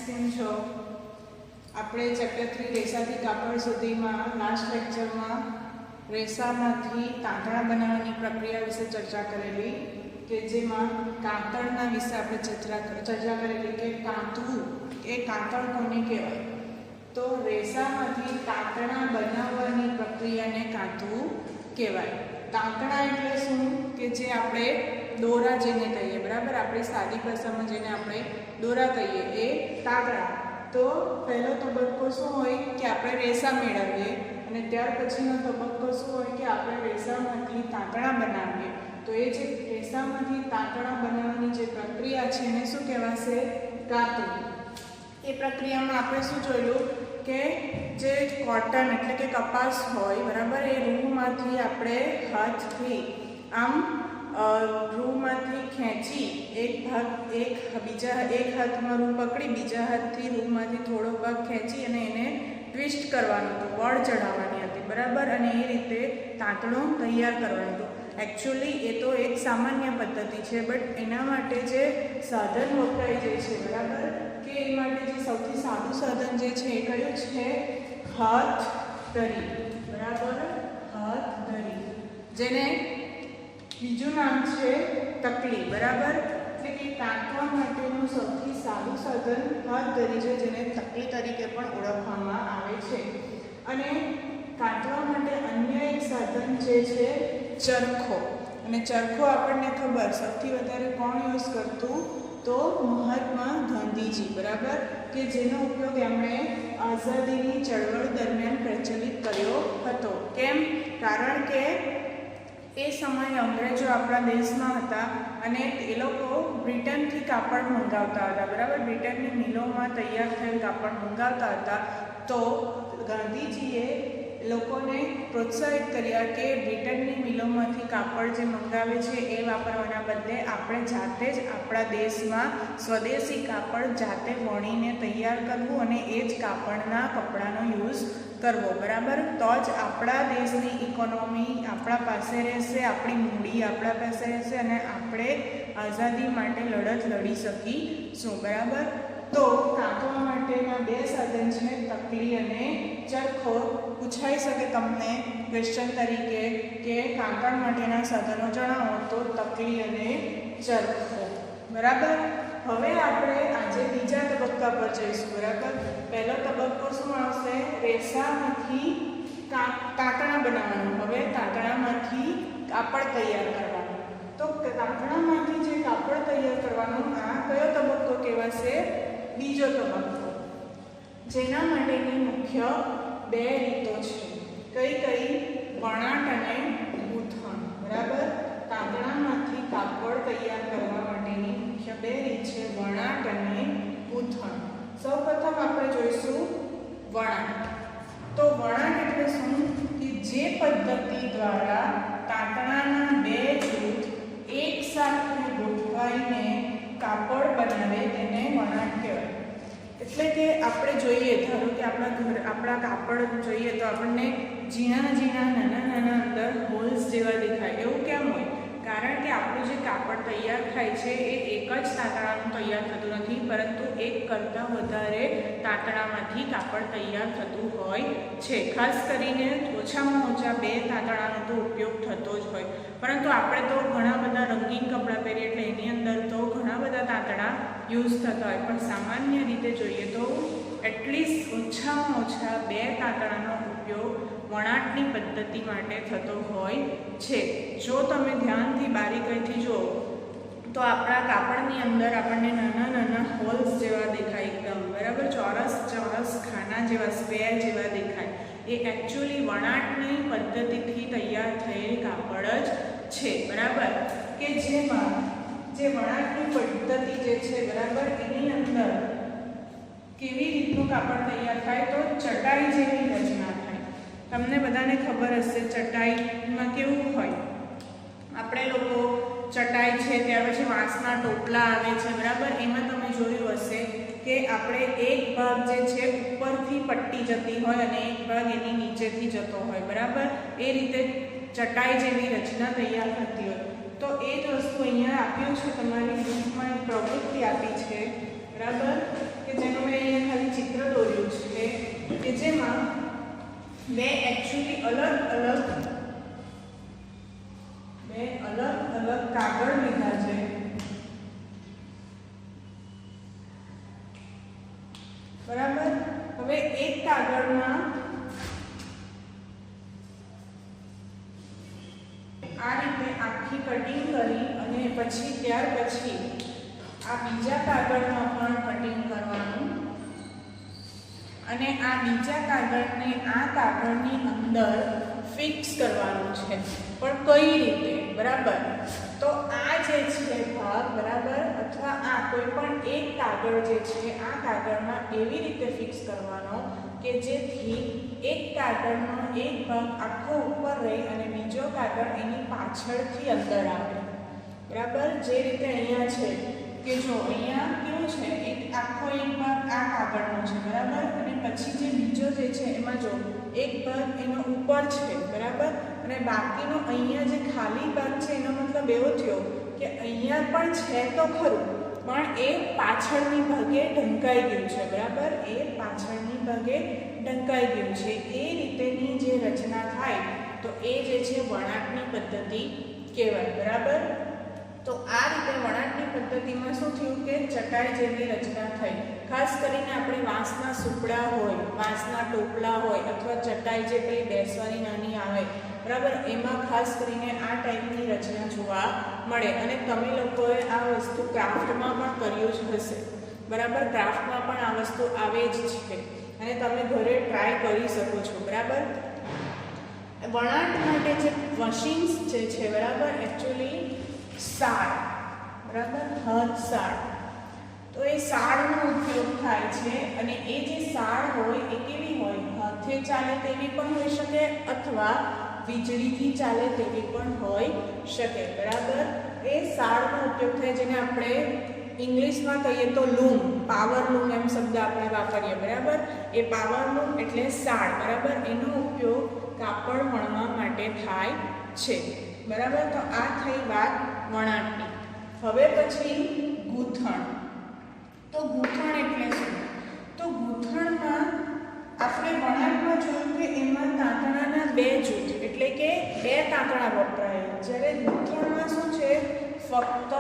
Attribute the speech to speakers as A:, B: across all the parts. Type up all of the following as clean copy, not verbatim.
A: કેમ છો? આપણે ચેપ્ટર 3 રેસાથી કાપડ સુધીમાં લાસ્ટ લેક્ચરમાં રેસામાંથી તાંતણા બનાવવાની પ્રક્રિયા વિશે ચર્ચા કરેલી, કે જેમાં કાતળના વિશે આપણે ચર્ચા કરેલી કે કાંતવું એ કાતળ કોને કહેવાય. તો રેસામાંથી તાંતણા બનાવવાની પ્રક્રિયાને કાંતવું કહેવાય. તાંતણા એટલે શું? કે જે આપણે દોરા જેને કહીએ, બરાબર, આપણી સાદી ભાષામાં જેને આપણે દોરા કહીએ એ તાંતણા. તો પહેલો તબક્કો શું હોય કે આપણે રેસા મેળવીએ, અને ત્યાર પછીનો તબક્કો શું હોય કે આપણે રેસામાંથી તાંતણા બનાવીએ. તો એ જે રેસામાંથી તાંતણા બનાવવાની જે પ્રક્રિયા છે એને શું કહેવાશે? કાતવું. એ પ્રક્રિયામાં આપણે શું જોયું કે જે કોટન એટલે કે કપાસ હોય, બરાબર, એ રૂમાંથી આપણે હાથથી આમ રૂમાંથી ખેંચી એક હાથમાં રૂ પકડી બીજા હાથથી રૂમાંથી થોડો ભાગ ખેંચી અને એને ટ્વિસ્ટ કરવાનો હતો, વળ ચડાવવાની હતી, બરાબર, અને એ રીતે તાંતણું તૈયાર કરવાનું હતું. એકચ્યુઅલી એ તો એક સામાન્ય પદ્ધતિ છે, બટ એના માટે જે સાધન વપરાય જે છે, બરાબર, કે એ માટે જે સૌથી સાદું સાધન જે છે એ કયું છે? હાથ ધરી, બરાબર, હાથ ધરી, જેને બીજું નામ છે તકલી, બરાબર. એટલે કે કાંતવા માટેનું સૌથી સારું સાધન હાથ ધરી છે, જેને તકલી તરીકે પણ ઓળખવામાં આવે છે. અને કાંતવા માટે અન્ય એક સાધન જે છે ચરખો. અને ચરખો આપણને ખબર સૌથી વધારે કોણ યુઝ કરતું? તો મહાત્મા ગાંધીજી, બરાબર, કે જેનો ઉપયોગ એમણે આઝાદીની ચળવળ દરમિયાન પ્રચલિત કર્યો હતો. કેમ? કારણ કે એ સમયે અંગ્રેજો આપણા દેશમાં હતા અને એ લોકો બ્રિટનથી કાપડ મંગાવતા હતા, બરાબર, બ્રિટનની મિલોમાં તૈયાર થયેલ કાપડ મંગાવતા હતા. તો ગાંધીજીએ લોકોને પ્રોત્સાહિત કર્યા કે બ્રિટનની મિલોમાંથી કાપડ જે મંગાવે છે એ વાપરવાના બદલે આપણે જાતે જ આપણા દેશમાં સ્વદેશી કાપડ જાતે વણીને તૈયાર કરવું અને એ જ કપડાનો યુઝ કરવો, બરાબર. તો જ આપણા દેશની ઇકોનોમી આપણા પાસે રહેશે, આપણી મૂડી આપણા પાસે રહેશે અને આપણે આઝાદી માટે લડત લડી શકીશું, બરાબર. તો કાંતવા માટેના બે સાધન છે, તકલી અને ચરખો. પૂછાઈ શકે તમને ક્વેશ્ચન તરીકે કે કાંતણ માટેના સાધનો જણાવો, તો તકલી અને ચરખો, બરાબર. હવે આપણે આજે બીજા તબક્કા પર જઈશું, બરાબર. પહેલો તબક્કો શું આવશે? રેસામાંથી તાંતણા બનાવવાનું. હવે તાંતણામાંથી કાપડ તૈયાર કરવાનું. તો તાંતણામાંથી જે કાપડ તૈયાર કરવાનું, આ કયો તબક્કો કહેવાશે? બીજો તબક્કો, જેના માટેની મુખ્ય બે રીતો છે. કઈ કઈ? વણાટ અને ગૂંથણ, બરાબર. તાંતણામાંથી કાપડ તૈયાર કરવા માટેની મુખ્ય બે રીત છે, વણાટ અને ગૂંથણ. સૌપ્રથમ આપણે જોઈશું વણાટ. તો વણાટ એટલે શું? કે જે પદ્ધતિ દ્વારા તાંતણાના બે જૂથ એક સાથે ગોઠવાઈને કાપડ બનાવે તેને વણાટ કહેવાય. એટલે કે આપણે જોઈએ, ધારો કે આપણા કાપડ જોઈએ તો આપણને ઝીણા નાના અંદર હોલ્સ જેવા દેખાય. એવું કેમ હોય? કારણ કે આપણું જે કાપડ તૈયાર થાય છે એ એક જ તાંતણાનું તૈયાર થતું નથી, પરંતુ એક કરતાં વધારે તાંતણામાંથી કાપડ તૈયાર થતું હોય છે. ખાસ કરીને ઓછામાં ઓછા બે તાંતણાનો તો ઉપયોગ થતો જ હોય, પરંતુ આપણે તો ઘણા બધા રંગીન કપડાં પહેરીએ એટલે એની અંદર તો ઘણા બધા તાંતણા યુઝ થતા હોય, પણ સામાન્ય રીતે જોઈએ તો એટલીસ્ટ ઓછામાં ઓછા બે તાંતણાનો ઉપયોગ વણાટની પદ્ધતિ માટે થતો હોય છે. જો તમે ધ્યાનથી બારીકાઈથી જુઓ તો આપણા કાપડની અંદર આપણને નાના હોલ્સ જેવા દેખાય, એકદમ, બરાબર, ચોરસ ખાના જેવા, સ્ક્વેર જેવા દેખાય. એ એકચ્યુઅલી વણાટની પદ્ધતિથી તૈયાર થયેલ કાપડ જ છે, બરાબર. કે જેમાં જે વણાટની પદ્ધતિ જે છે, બરાબર, એની અંદર કેવી રીતનું કાપડ તૈયાર થાય? તો ચટાઈ જેવી રચના થાય. તમને બધાને ખબર હશે ચટાઈમાં કેવું હોય. આપણે લોકો ચટાઈ છે, ત્યાર પછી વાંસના ટોપલા આવે છે, બરાબર. એમાં તમે જોયું હશે કે આપણે એક ભાગ જે છે ઉપરથી પટ્ટી જતી હોય અને એક ભાગ એની નીચેથી જતો હોય, બરાબર. એ રીતે ચટાઈ જેવી રચના તૈયાર થતી હોય. તો એ જ વસ્તુ અહીંયા આપ્યું છે, તમારી બુકમાં એક પ્રવૃત્તિ આપી છે, બરાબર, કે જેનો મેં જેમાં બે એકચ્યુઅલી અલગ અલગ કાગળ લીધા છે. બરાબર. હવે એક કાગળમાં આ રીતે આખી કટિંગ કરી અને પછી ત્યાર પછી આ બીજા કાગળમાં પણ કટિંગ કરવાનું અને આ બીજા કાગળને આ કાગળની અંદર ફિક્સ કરવાનું છે. પણ કઈ રીતે? બરાબર. તો આ જે છે ભાગ, બરાબર, અથવા આ કોઈ પણ એક કાગળ જે છે આ કાગળમાં એવી રીતે ફિક્સ કરવાનો કે જેથી એક કાગળનો એક ભાગ આખો ઉપર રહે અને બીજો કાગળ એની પાછળથી અંદર આવે. બરાબર. જે રીતે અહીંયા છે કે જો અહીંયા કેવું છે, એક આખો એક ભાગ આ કાગળનો છે. બરાબર. અને પછી જે બીજો જે છે એમાં જો એક ભાગ એનો ઉપર છે. બરાબર. અને બાકીનો અહીંયા જે ખાલી ભાગ છે એનો મતલબ એવો થયો કે અહીંયા પણ છે તો ખરું, પણ એ પાછળની ભાગે ઢંકાઈ ગયું છે. બરાબર. એ પાછળની ભાગે ઢંકાઈ ગયું છે. એ રીતેની જે રચના થાય તો એ જે છે વણાટની પદ્ધતિ કહેવાય. બરાબર. તો આ રીતે વણાટની પદ્ધતિમાં શું થયું કે ચટાઈ જેવી રચના થઈ. ખાસ કરીને આપણે વાંસના સૂપડા હોય, વાંસના ટોપલા હોય અથવા ચટાઈ જે પેલી બેસવાની નાની આવે, બરાબર, એમાં ખાસ કરીને આ ટાઈપની રચના જોવા મળે. અને તમે લોકોએ આ વસ્તુ ક્રાફ્ટમાં પણ કર્યું જ હશે. બરાબર. ક્રાફ્ટમાં પણ આ વસ્તુ આવે જ છે અને તમે ઘરે ટ્રાય કરી શકો છો. બરાબર. વણાટ માટે જે મશીન્સ જે છે, બરાબર, એકચ્યુઅલી સાળ, બરાબર, હાથ સાળ. તો એ સાળનો ઉપયોગ થાય છે અને એ જે સાળ હોય એ કેવી હોય? હાથે ચાલે તેવી પણ હોઈ શકે અથવા વીજળીથી ચાલે તેવી પણ હોઈ શકે. બરાબર. એ સાળનો ઉપયોગ થાય જેને આપણે ઇંગ્લિશમાં કહીએ તો લૂમ, પાવર લૂમ એમ શબ્દ આપણે વાપરીએ. બરાબર. એ પાવર લૂમ એટલે સાળ. બરાબર. એનો ઉપયોગ કાપડ વણવા માટે થાય છે. બરાબર. તો આ થઈ વાત વણાટની. હવે પછી ગૂંથણ. તો ગૂંથણ એટલે શું? તો ગૂંથણમાં આપણે વણાટમાં જોયું કે એમાં તાંતણાના બે જૂથ એટલે કે બે તાંતણા વપરાય. જ્યારે ગૂંથણમાં શું છે? ફક્ત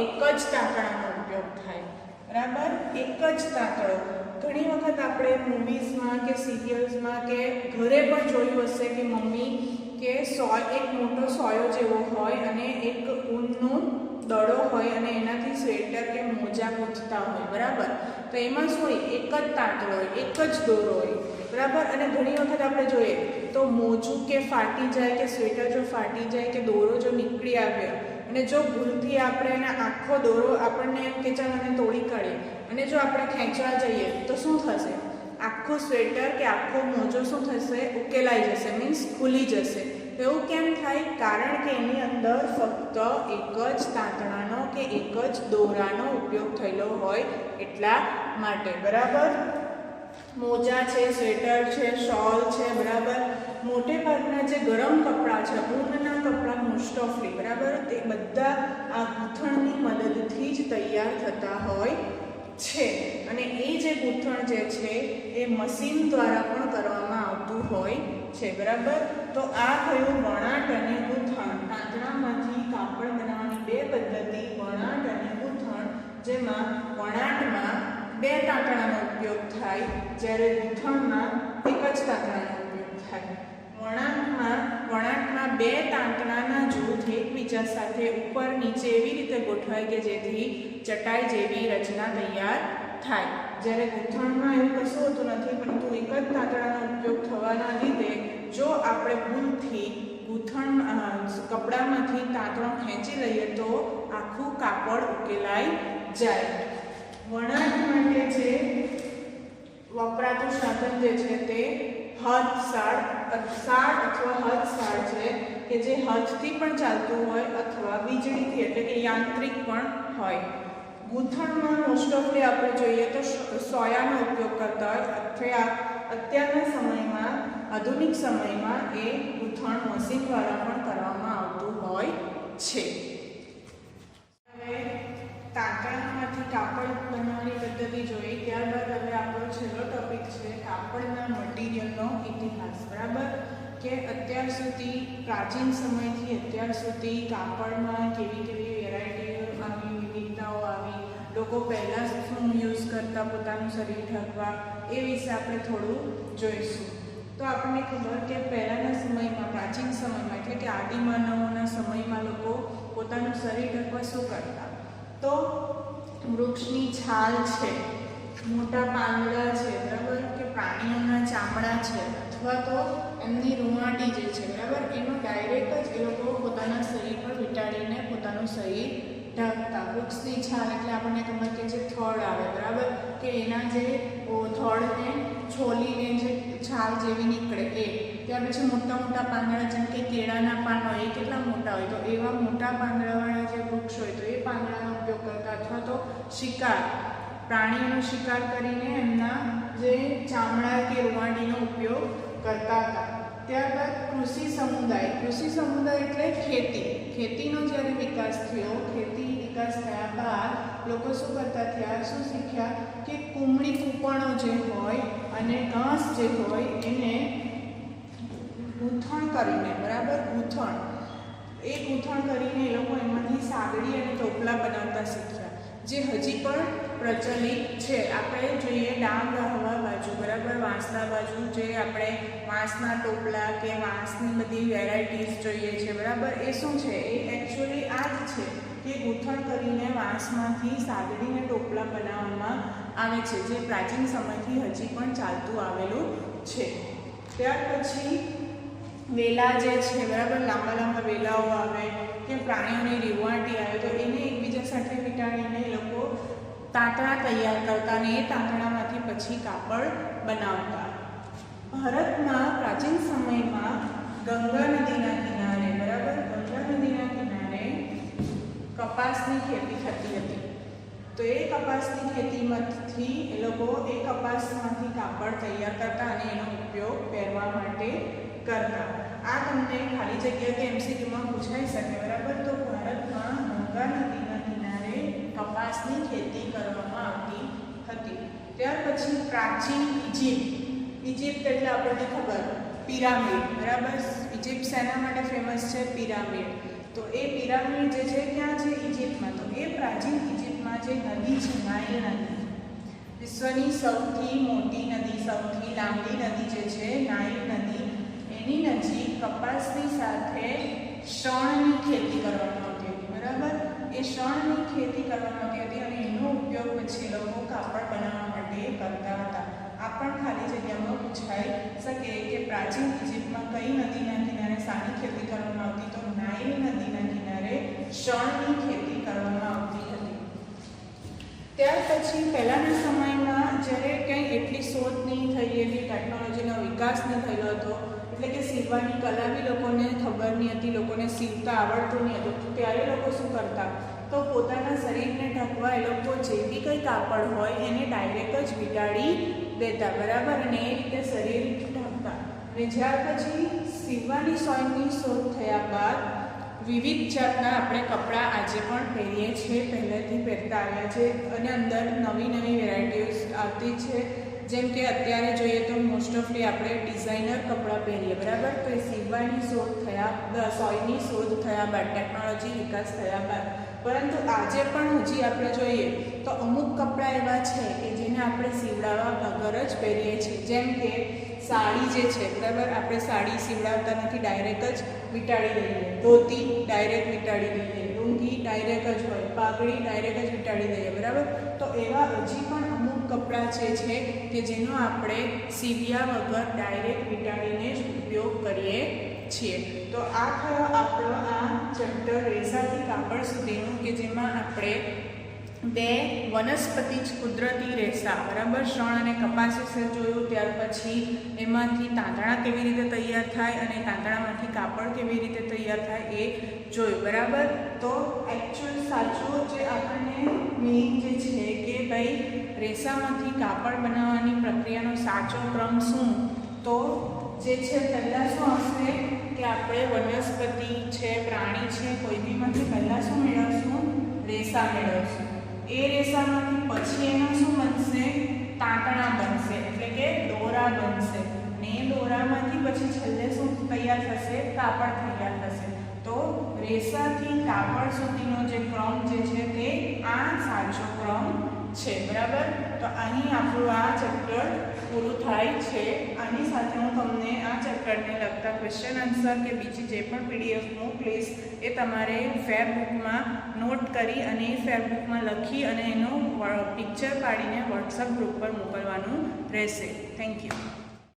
A: એક જ તાંતણાનો ઉપયોગ થાય. બરાબર. એક જ તાંતણો. ઘણી વખત આપણે મૂવીઝમાં કે સિરિયલ્સમાં કે ઘરે પણ જોયું હશે કે મમ્મી કે એક મોટો સોયો જેવો હોય અને એક ઊનનો દડો હોય અને એનાથી સ્વેટર કે મોજા ગૂંથતા હોય. બરાબર. તો એમાં શું હોય? એક જ તાંતણો હોય, એક જ દોરો હોય. બરાબર. અને ઘણી વખત આપણે જોઈએ તો મોજું કે ફાટી જાય કે સ્વેટર જો ફાટી જાય કે દોરો જો નીકળી આવ્યો અને જો ભૂલથી આપણે એના આખો દોરો આપણને એમ કે ચાલ અને તોડી કાઢીએ અને જો આપણે ખેંચવા જઈએ તો શું થશે? આખું સ્વેટર કે આખો મોજો શું થશે? ઉકેલાઈ જશે, મીન્સ ખુલી જશે. એવું કેમ થાય? કારણ કે એની અંદર ફક્ત એક જ તાંતણાનો કે એક જ દોરાનો ઉપયોગ થયેલો હોય એટલા માટે. બરાબર. મોજા છે, સ્વેટર છે, શોલ છે, બરાબર, મોટે ભાગના જે ગરમ કપડાં છે, ઊનના કપડાં મોસ્ટ ઓફલી, બરાબર, તે બધા આ ગૂંથણની મદદથી જ તૈયાર થતા હોય છે. અને એ જે ગૂંથણ જે છે એ મશીન દ્વારા પણ કરવામાં આવતું હોય છે. બરાબર. તો આ થયું વણાટ અને ગૂંથણ. તાંતણામાંથી કાપડ બનાવવાની બે પદ્ધતિ, વણાટ અને ગૂંથણ, જેમાં વણાટમાં બે તાંતણાનો ઉપયોગ થાય જ્યારે ગૂંથણમાં એક જ તાંતણાનો ઉપયોગ થાય. વણાટમાં બે તાંતણાના જૂથ એકબીજા સાથે ઉપર નીચે એવી રીતે ગોઠવાય કે જેથી ચટાઈ જેવી રચના તૈયાર થાય. જ્યારે ગૂંથણમાં એવું કશું હોતું નથી, પરંતુ એક જ તાંતણાનો ઉપયોગ થવાના લીધે જો આપણે ભૂલથી કપડામાંથી તાંતણો ખેંચી લઈએ તો આખું કાપડ ઉકેલાઈ જાય. વણાટ માટે જે વપરાતું સાધન જે છે તે હાથ સાળ અથવા હાથ સાળ છે કે જે હાથથી પણ ચાલતું હોય અથવા વીજળીથી એટલે કે યાંત્રિક પણ હોય. ગૂંથણમાં મોસ્ટ ઓફલી આપણે જોઈએ તો સોયાનો ઉપયોગ કરતા હોય અથવા અત્યારના સમયમાં આધુનિક સમયમાં એ ગૂંથણ મશીન દ્વારા પણ કરવામાં આવતું હોય છે. હવે તાંતણામાંથી કાપડ બનાવવાની પદ્ધતિ જોઈ. ત્યારબાદ હવે આપણો છેલ્લો ટોપિક છે કાપડના મટીરિયલ સમયનો ઇતિહાસ. બરાબર કે અત્યાર સુધી પ્રાચીન સમયથી અત્યાર સુધી કાપડમાં કેવી કેવી વેરાયટીઓ આવી, વિવિધતાઓ આવી, લોકો પહેલાં શું યુઝ કરતા પોતાનું શરીર ઢાંકવા, એ વિશે આપણે થોડું જોઈશું. તો આપણને ખબર કે પહેલાંના સમયમાં, પ્રાચીન સમયમાં એટલે કે આદિમાનવોના સમયમાં લોકો પોતાનું શરીર ઢાંકવા શું કરતા? તો વૃક્ષની છાલ છે, મોટા પાંદડા છે, બરાબર કે પ્રાણીઓના ચામડા છે, અથવા તો એમની રૂંવાટી જે છે, બરાબર, એનો ડાયરેક્ટ જ એ લોકો પોતાના શરીર પર વીંટાળીને પોતાનું શરીર ઢાંકતા. વૃક્ષની છાલ એટલે આપણને ખબર કે જે થડ આવે, બરાબર, કે એના જે થડને છોલીને જે છાલ જેવી નીકળે એ. ત્યાર પછી મોટા મોટા પાંદડા, જેમ કે કેળાના પાન હોય એ કેટલા મોટા હોય, તો એવા મોટા પાંદડાવાળા જે વૃક્ષ હોય તો એ પાંદડાનો ઉપયોગ કરતા. અથવા તો શિકાર, પ્રાણીઓનો શિકાર કરીને એમના જે ચામડા કે રૂંવાટીનો ઉપયોગ કરતા હતા. ત્યારબાદ કૃષિ સમુદાય. કૃષિ સમુદાય એટલે ખેતી. ખેતીનો જ્યારે વિકાસ થયો, ખેતી વિકાસ થયા બાદ લોકો શું કરતા થયા, શું શીખ્યા કે કુમળી કૂપણો જે હોય અને ઘાસ જે હોય એને ગૂંથણ કરીને, બરાબર, ગૂંથણ કરીને એ લોકો એમાંથી સાગડી અને ટોપલા બનાવતા શીખ્યા, જે હજી પણ પ્રચલિત છે. આપણે જોઈએ ડાંગ, આહવા બાજુ, બરાબર, વાંસદા બાજુ જે આપણે વાંસના ટોપલા કે વાંસની બધી વેરાયટીઝ જોઈએ છે, બરાબર, એ શું છે? એ એકચ્યુઅલી આ જ છે કે ગૂંથણ કરીને વાંસમાંથી સાગડીને ટોપલા બનાવવામાં આવે છે, જે પ્રાચીન સમયથી હજી પણ ચાલતું આવેલું છે. ત્યાર પછી વેલા જે છે, બરાબર, લાંબા લાંબા વેલાઓ આવે કે પ્રાણીઓની રીવાટી આવે તો એને એકબીજા સાથે વીંટાળીને એ લોકો તાંતણા તૈયાર કરતા અને એ તાંતણામાંથી પછી કાપડ બનાવતા. ભારતમાં પ્રાચીન સમયમાં ગંગા નદીના કિનારે, બરાબર, ગંગા નદીના કિનારે કપાસની ખેતી થતી હતી. તો એ કપાસની ખેતીમાંથી એ લોકો એ કપાસમાંથી કાપડ તૈયાર કરતા અને એનો ઉપયોગ પહેરવા માટે કરતા. આ તમને ખાલી જગ્યા કે MCQમાં પૂછાઈ શકે, બરાબર. તો ભારતમાં ગંગા નદીના કિનારે કપાસની ખેતી કરવામાં આવતી હતી. ત્યાર પછી પ્રાચીન ઇજિપ્ત. ઇજિપ્ત એટલે આપણને ખબર પિરામિડ, બરાબર. ઇજિપ્ત શેના માટે ફેમસ છે? પિરામિડ. તો એ પિરામિડ જે છે ક્યાં છે? ઇજિપ્તમાં. તો એ પ્રાચીન ઇજિપ્તમાં જે નદી છે, નાઇલ નદી, વિશ્વની સૌથી મોટી નદી, સૌથી લાંબી નદી જે છે નાઇલ નદી, એની નજીક કપાસની સાથે શણની ખેતી કરવામાં આવતી હતી, બરાબર. એ શણની ખેતી કરવામાં આવતી હતી અને એનો ઉપયોગ પછી લોકો કાપડ બનાવવા માટે કરતા હતા. આ પણ ખાલી જગ્યામાં પૂછાઈ શકે કે પ્રાચીન ઇજિપ્તમાં કઈ નદીના કિનારે શાની ખેતી કરવામાં આવતી? તો નાઇલ નદીના કિનારે શણની ખેતી કરવામાં આવતી હતી. ત્યાર પછી પહેલાંના સમયમાં જ્યારે કંઈ એટલી શોધ નહીં થયેલી, ટેકનોલોજીનો વિકાસ નહીં થયેલો હતો, એટલે કે સીવવાની કલા બી લોકોને ખબર નહીં હતી, લોકોને સીવતા આવડતું નહીં હતું, તો ત્યારે લોકો શું કરતા? તો પોતાના શરીરને ઢાંકવા એ લોકો જે બી કંઈ કાપડ હોય એને ડાયરેક્ટ જ વીંટાળી દેતા, બરાબર, અને એ રીતે શરીર ઢાંકતા. અને જ્યાર પછી સીવવાની સોયની શોધ થયા બાદ વિવિધ જાતના આપણે કપડાં આજે પણ પહેરીએ છીએ, પહેલેથી પહેરતા આવ્યા છે અને અંદર નવી નવી વેરાયટીઓ આવતી છે. જેમ કે અત્યારે જોઈએ તો મોસ્ટ ઓફલી આપણે ડિઝાઇનર કપડાં પહેરીએ, બરાબર. તો એ સીવવાની શોધ થયા, સોયની શોધ થયા બાદ, ટેકનોલોજી વિકાસ થયા બાદ, પરંતુ આજે પણ હજી આપણે જોઈએ તો અમુક કપડાં એવા છે કે જેને આપણે સીવડાવવા વગર જ પહેરીએ છીએ. જેમ કે સાડી જે છે, બરાબર, આપણે સાડી સીવડાવતા નથી, ડાયરેક્ટ જ વીંટાળી દઈએ. ધોતી ડાયરેક્ટ વીંટાળી દઈએ, લુંગી ડાયરેક્ટ જ હોય, પાઘડી ડાયરેક્ટ જ વીંટાળી દઈએ, બરાબર. તો એવા હજી પણ અમુક કપડાં છે કે જેનો આપણે સીવ્યા વગર ડાયરેક્ટ વીંટાળીને જ ઉપયોગ કરીએ છીએ. તો આ થયો આપણો આ ચેપ્ટર રેસાથી કાપડ સુધીનું, કે જેમાં આપણે બે વનસ્પતિજ કુદરતી રેસા, બરાબર, શણ અને કપાસ વિશે જોયું. ત્યાર પછી એમાંથી તાંતણા કેવી રીતે તૈયાર થાય અને તાંતણામાંથી કાપડ કેવી રીતે તૈયાર થાય એ જોયું, બરાબર. તો એકચ્યુઅલ સાચું જે આપણને મેઇન જે છે કે ભાઈ રેસામાંથી કાપડ બનાવવાની પ્રક્રિયાનો સાચો ક્રમ શું? તો જે છે પહેલાં શું હશે કે આપણે વનસ્પતિ છે, પ્રાણી છે, કોઈ બીમાંથી પહેલાં શું મેળવશું? રેસા મેળવશું. એ રેસામાંથી પછી એના શું બનશે? તાંતણા બનશે, એટલે કે દોરા બનશે. ને એ પછી છેલ્લે શું તૈયાર થશે? કાપડ તૈયાર થશે. તો રેસાથી કાપડ સુધીનો જે ક્રમ જે છે તે આ સાચો ક્રમ છે. બરાબર. તો અહીં આપણું આ ચેપ્ટર પૂરું થાય છે. આની સાથે હું તમને આ ચેપ્ટરને લગતા ક્વેશ્ચન આન્સર કે બીજી જે પણ પીડીએફ મોકલીશ એ તમારે ફેર બુકમાં નોટ કરી અને એ ફેર બુકમાં લખી અને એનો પિક્ચર પાડીને વોટ્સઅપ ગ્રુપ પર મોકલવાનું રહેશે. Thank you.